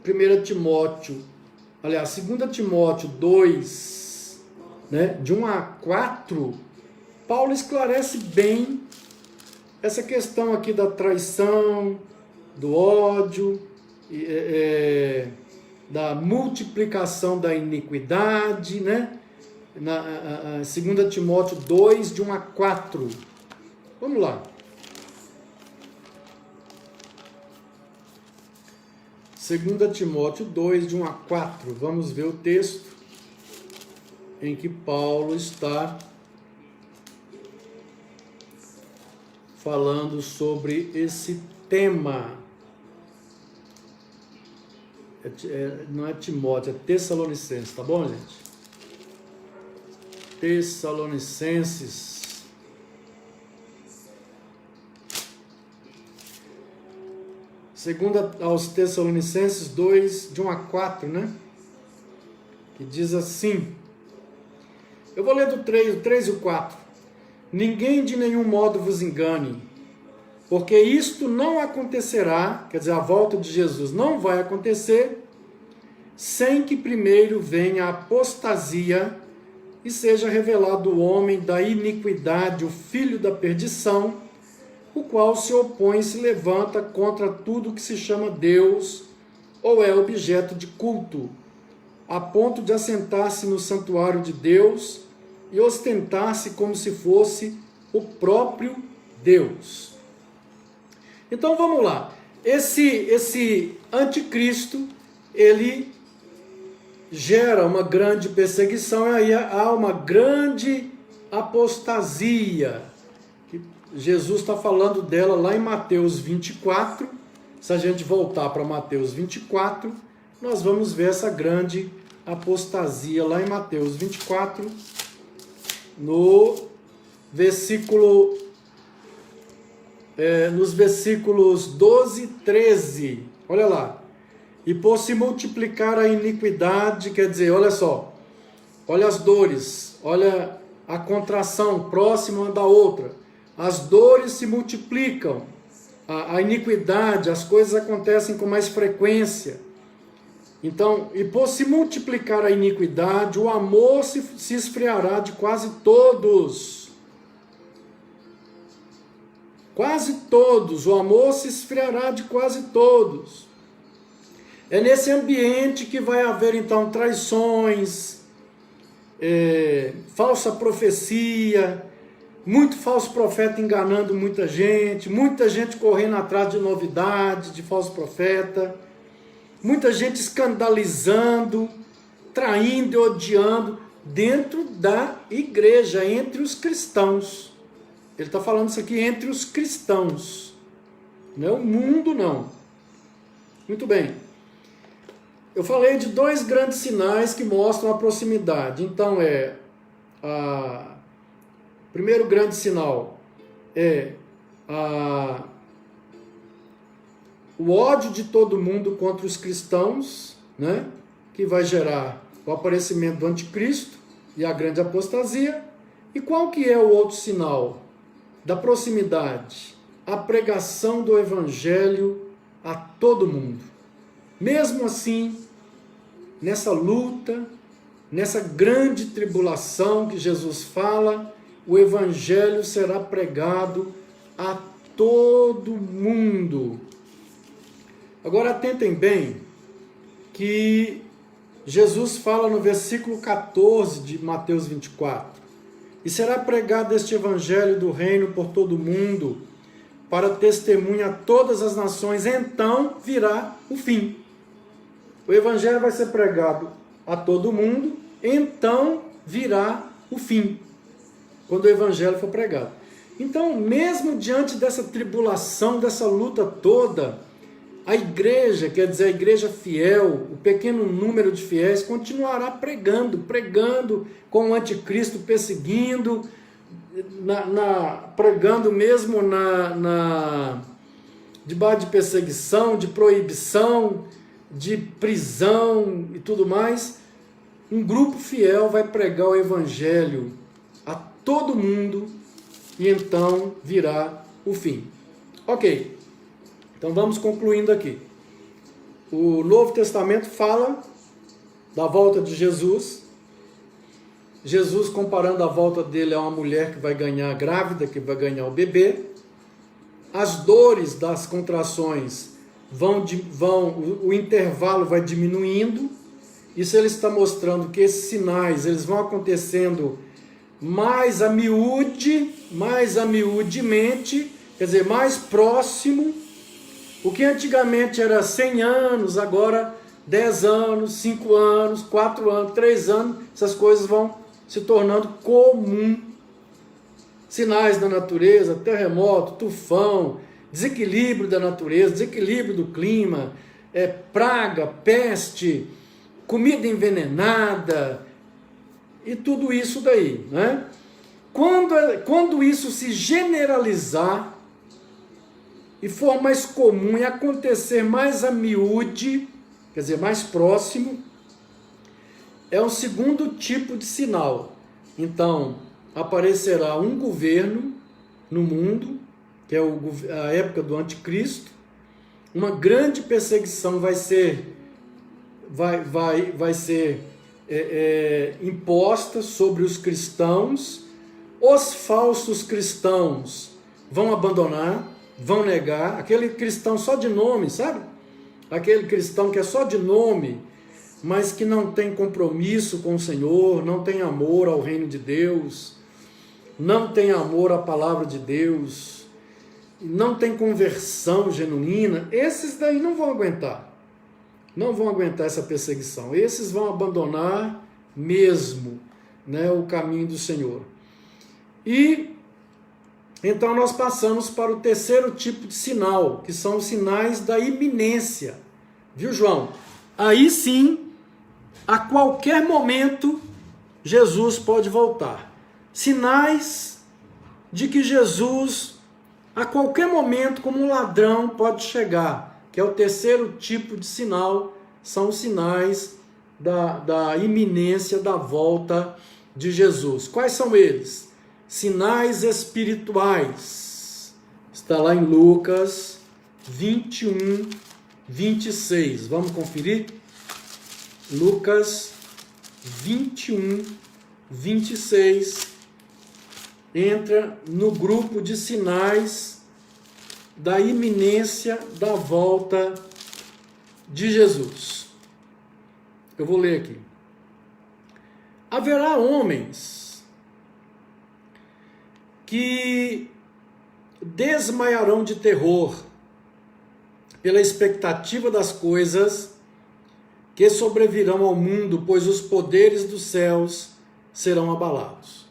2 Timóteo 2, né, de 1 a 4, Paulo esclarece bem essa questão aqui da traição, do ódio, da multiplicação da iniquidade, né? 2 Timóteo 2, de 1 a 4. Vamos lá. 2 Timóteo 2, de 1 a 4. Vamos ver o texto em que Paulo está falando sobre esse tema. Não é Timóteo, é Tessalonicenses, tá bom, gente? Tessalonicenses. Segunda aos Tessalonicenses 2, de 1 a 4, né? Que diz assim. Eu vou ler do 3 e o 4. Ninguém de nenhum modo vos engane, porque isto não acontecerá, quer dizer, a volta de Jesus não vai acontecer, sem que primeiro venha a apostasia e seja revelado o homem da iniquidade, o filho da perdição, o qual se opõe e se levanta contra tudo que se chama Deus ou é objeto de culto, a ponto de assentar-se no santuário de Deus e ostentar-se como se fosse o próprio Deus. Então vamos lá, esse anticristo, ele gera uma grande perseguição, e aí há uma grande apostasia, que Jesus está falando dela lá em Mateus 24, se a gente voltar para Mateus 24, nós vamos ver essa grande apostasia lá em Mateus 24, no versículo... nos versículos 12 e 13, olha lá, e por se multiplicar a iniquidade, quer dizer, olha só, olha as dores, olha a contração próxima uma da outra, as dores se multiplicam, a iniquidade, as coisas acontecem com mais frequência. Então, e por se multiplicar a iniquidade, o amor se esfriará de quase todos. Quase todos, o amor se esfriará de quase todos. É nesse ambiente que vai haver então traições, falsa profecia, muito falso profeta enganando muita gente correndo atrás de novidade, de falso profeta, muita gente escandalizando, traindo e odiando dentro da igreja, entre os cristãos. Ele está falando isso aqui entre os cristãos, não é o mundo não. Muito bem. Eu falei de dois grandes sinais que mostram a proximidade. Então o primeiro grande sinal é o ódio de todo mundo contra os cristãos, né? Que vai gerar o aparecimento do anticristo e a grande apostasia. E qual que é o outro sinal da proximidade? A pregação do evangelho a todo mundo. Mesmo assim, nessa luta, nessa grande tribulação que Jesus fala, o evangelho será pregado a todo mundo. Agora atentem bem que Jesus fala no versículo 14 de Mateus 24: e será pregado este evangelho do reino por todo o mundo, para testemunha a todas as nações, então virá o fim. O evangelho vai ser pregado a todo mundo, então virá o fim, quando o evangelho for pregado. Então, mesmo diante dessa tribulação, dessa luta toda, a igreja, quer dizer, a igreja fiel, o pequeno número de fiéis, continuará pregando com o anticristo perseguindo, pregando mesmo debaixo de perseguição, de proibição, de prisão e tudo mais. Um grupo fiel vai pregar o evangelho a todo mundo e então virá o fim. Ok. Então vamos concluindo aqui. O Novo Testamento fala da volta de Jesus. Jesus comparando a volta dele a uma mulher que vai ganhar grávida, que vai ganhar o bebê. As dores das contrações o intervalo vai diminuindo. Isso ele está mostrando que esses sinais eles vão acontecendo mais a miúdemente, quer dizer, mais próximo. O que antigamente era 100 anos, agora 10 anos, 5 anos, 4 anos, 3 anos, essas coisas vão se tornando comum. Sinais da natureza, terremoto, tufão, desequilíbrio da natureza, desequilíbrio do clima, praga, peste, comida envenenada e tudo isso daí, né? Quando isso se generalizar e for mais comum e acontecer mais a miúde, quer dizer, mais próximo, é um segundo tipo de sinal. Então, aparecerá um governo no mundo, que é a época do anticristo, uma grande perseguição vai ser imposta sobre os cristãos. Os falsos cristãos vão abandonar, vão negar. Aquele cristão só de nome, sabe? Aquele cristão que é só de nome, mas que não tem compromisso com o Senhor, não tem amor ao reino de Deus, não tem amor à palavra de Deus, não tem conversão genuína, esses daí não vão aguentar essa perseguição. Esses vão abandonar mesmo, né, o caminho do Senhor. E então nós passamos para o terceiro tipo de sinal, que são os sinais da iminência. Viu, João? Aí sim, a qualquer momento, Jesus pode voltar. Sinais de que Jesus, a qualquer momento, como um ladrão, pode chegar, que é o terceiro tipo de sinal, são os sinais da iminência da volta de Jesus. Quais são eles? Sinais espirituais. Está lá em Lucas, 21, 26. Vamos conferir? Lucas 21, 26 entra no grupo de sinais da iminência da volta de Jesus. Eu vou ler aqui. Haverá homens que desmaiarão de terror pela expectativa das coisas que sobrevirão ao mundo, pois os poderes dos céus serão abalados.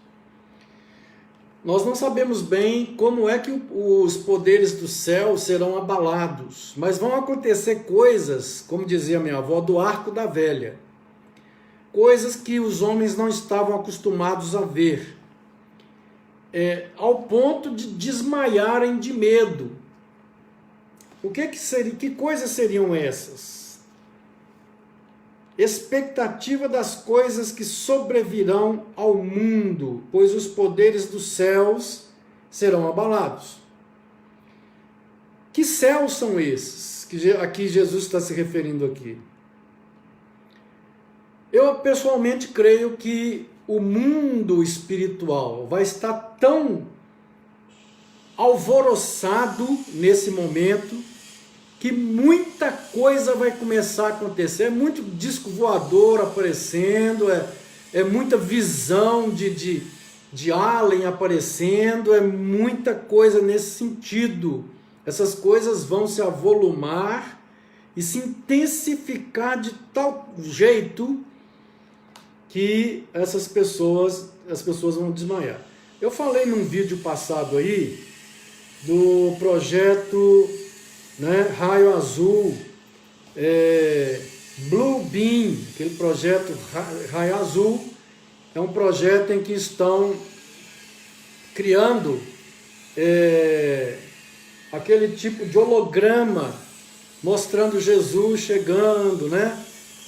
Nós não sabemos bem como é que os poderes do céu serão abalados, mas vão acontecer coisas, como dizia minha avó, do arco da velha. Coisas que os homens não estavam acostumados a ver, ao ponto de desmaiarem de medo. O que seria? Que coisas seriam essas? Expectativa das coisas que sobrevirão ao mundo, pois os poderes dos céus serão abalados. Que céus são esses que aqui Jesus está se referindo aqui? Eu pessoalmente creio que o mundo espiritual vai estar tão alvoroçado nesse momento que muita coisa vai começar a acontecer. É muito disco voador aparecendo, é muita visão de alien aparecendo, é muita coisa nesse sentido. Essas coisas vão se avolumar e se intensificar de tal jeito que as pessoas vão desmaiar. Eu falei num vídeo passado aí do projeto, Raio Azul, Blue Beam, aquele projeto Raio Azul, é um projeto em que estão criando aquele tipo de holograma, mostrando Jesus chegando,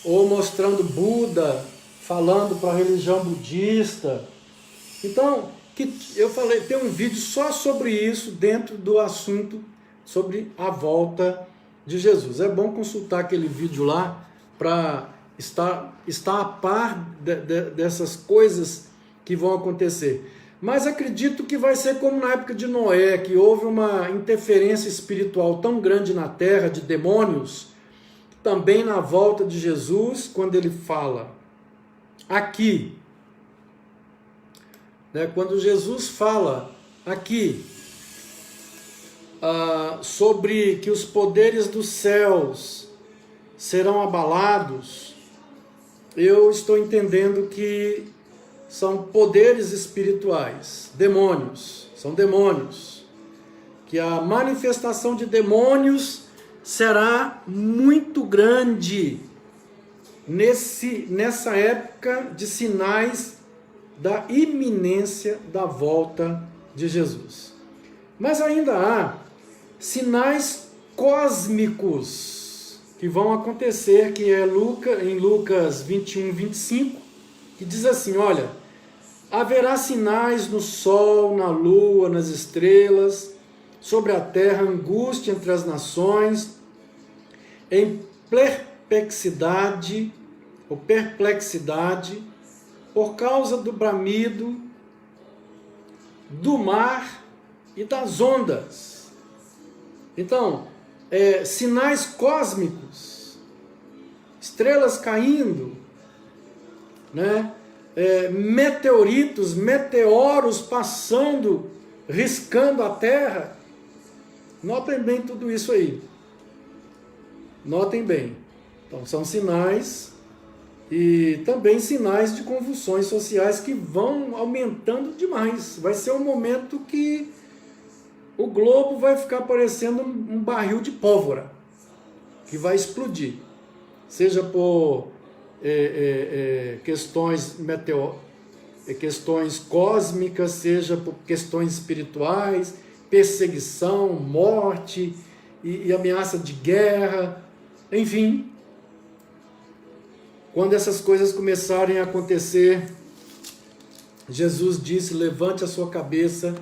ou mostrando Buda, falando para a religião budista. Então, eu falei, tem um vídeo só sobre isso, dentro do assunto sobre a volta de Jesus. É bom consultar aquele vídeo lá para estar a par dessas coisas que vão acontecer. Mas acredito que vai ser como na época de Noé, que houve uma interferência espiritual tão grande na terra, de demônios, também na volta de Jesus, quando ele fala aqui, quando Jesus fala aqui, sobre que os poderes dos céus serão abalados, eu estou entendendo que são poderes espirituais, demônios, são demônios, que a manifestação de demônios será muito grande nessa época de sinais da iminência da volta de Jesus. Mas ainda há sinais cósmicos que vão acontecer, que é em Lucas 21, 25, que diz assim, olha, haverá sinais no sol, na lua, nas estrelas, sobre a terra, angústia entre as nações, em perplexidade, por causa do bramido, do mar e das ondas. Então, sinais cósmicos, estrelas caindo, meteoritos, meteoros passando, riscando a terra. Notem bem tudo isso aí. Notem bem. Então, são sinais e também sinais de convulsões sociais que vão aumentando demais. Vai ser um momento que o globo vai ficar parecendo um barril de pólvora, que vai explodir. Seja por questões cósmicas, seja por questões espirituais, perseguição, morte e ameaça de guerra, enfim. Quando essas coisas começarem a acontecer, Jesus disse, levante a sua cabeça,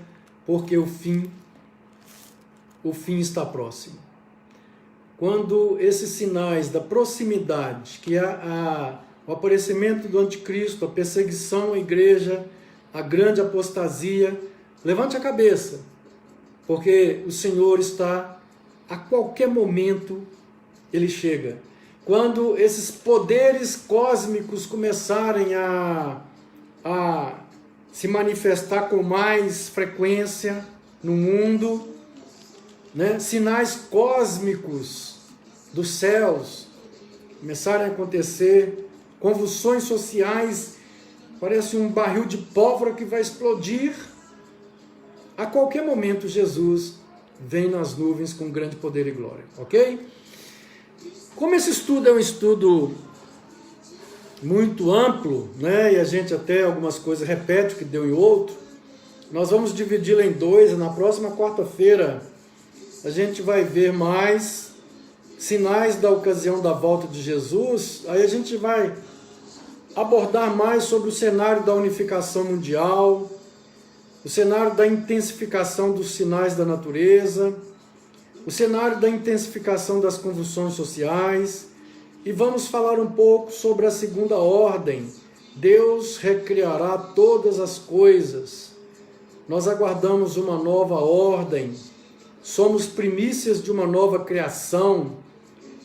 porque o fim está próximo. quando esses sinais da proximidade, que é o aparecimento do anticristo, a perseguição à igreja, a grande apostasia, levante a cabeça, porque o Senhor está, a qualquer momento, Ele chega. Quando esses poderes cósmicos começarem a se manifestar com mais frequência no mundo, né? Sinais cósmicos dos céus começarem a acontecer, convulsões sociais, parece um barril de pólvora que vai explodir. A qualquer momento Jesus vem nas nuvens com grande poder e glória, ok? Como esse estudo é um estudo muito amplo, né, e a gente até algumas coisas repete o que deu em outro, nós vamos dividi-lo em dois, e na próxima quarta-feira a gente vai ver mais sinais da ocasião da volta de Jesus. Aí a gente vai abordar mais sobre o cenário da unificação mundial, o cenário da intensificação dos sinais da natureza, o cenário da intensificação das convulsões sociais, e vamos falar um pouco sobre a segunda ordem. Deus recriará todas as coisas. Nós aguardamos uma nova ordem, somos primícias de uma nova criação.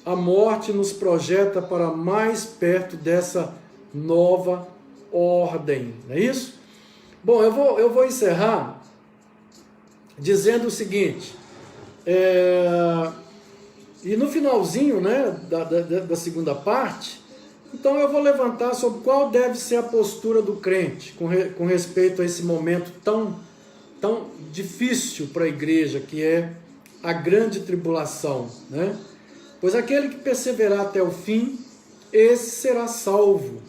A morte nos projeta para mais perto dessa nova ordem, não é isso? Bom, eu vou encerrar dizendo o seguinte, e no finalzinho, né, da segunda parte, então eu vou levantar sobre qual deve ser a postura do crente com respeito a esse momento tão difícil para a igreja, que é a grande tribulação, né? Pois aquele que perseverar até o fim, esse será salvo.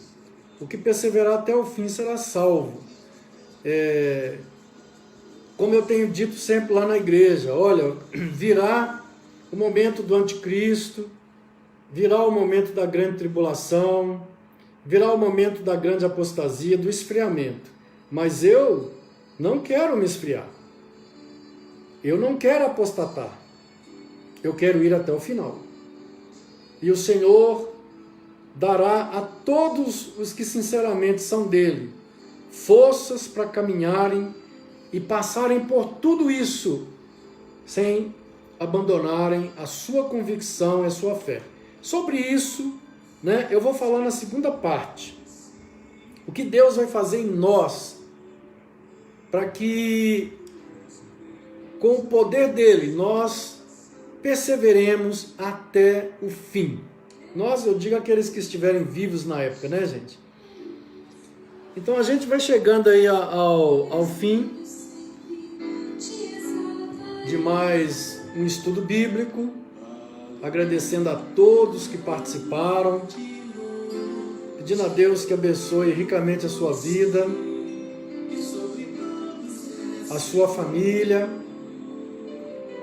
O que perseverar até o fim será salvo. Como eu tenho dito sempre lá na igreja, olha, virá o momento do anticristo, virá o momento da grande tribulação, virá o momento da grande apostasia, do esfriamento. Mas eu não quero me esfriar. Eu não quero apostatar. Eu quero ir até o final. E o Senhor dará a todos os que sinceramente são dele forças para caminharem e passarem por tudo isso sem abandonarem a sua convicção e a sua fé. Sobre isso, né, eu vou falar na segunda parte. O que Deus vai fazer em nós para que, com o poder dele, nós perseveremos até o fim. Nós, eu digo aqueles que estiverem vivos na época, né, gente? Então a gente vai chegando aí ao fim de mais um estudo bíblico, agradecendo a todos que participaram, pedindo a Deus que abençoe ricamente a sua vida, a sua família,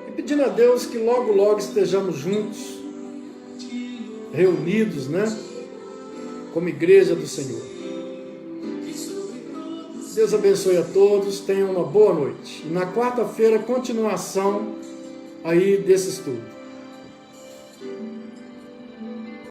e pedindo a Deus que logo, logo estejamos juntos, reunidos, né, como igreja do Senhor. Deus abençoe a todos, tenham uma boa noite. E na quarta-feira, continuação aí desse estudo.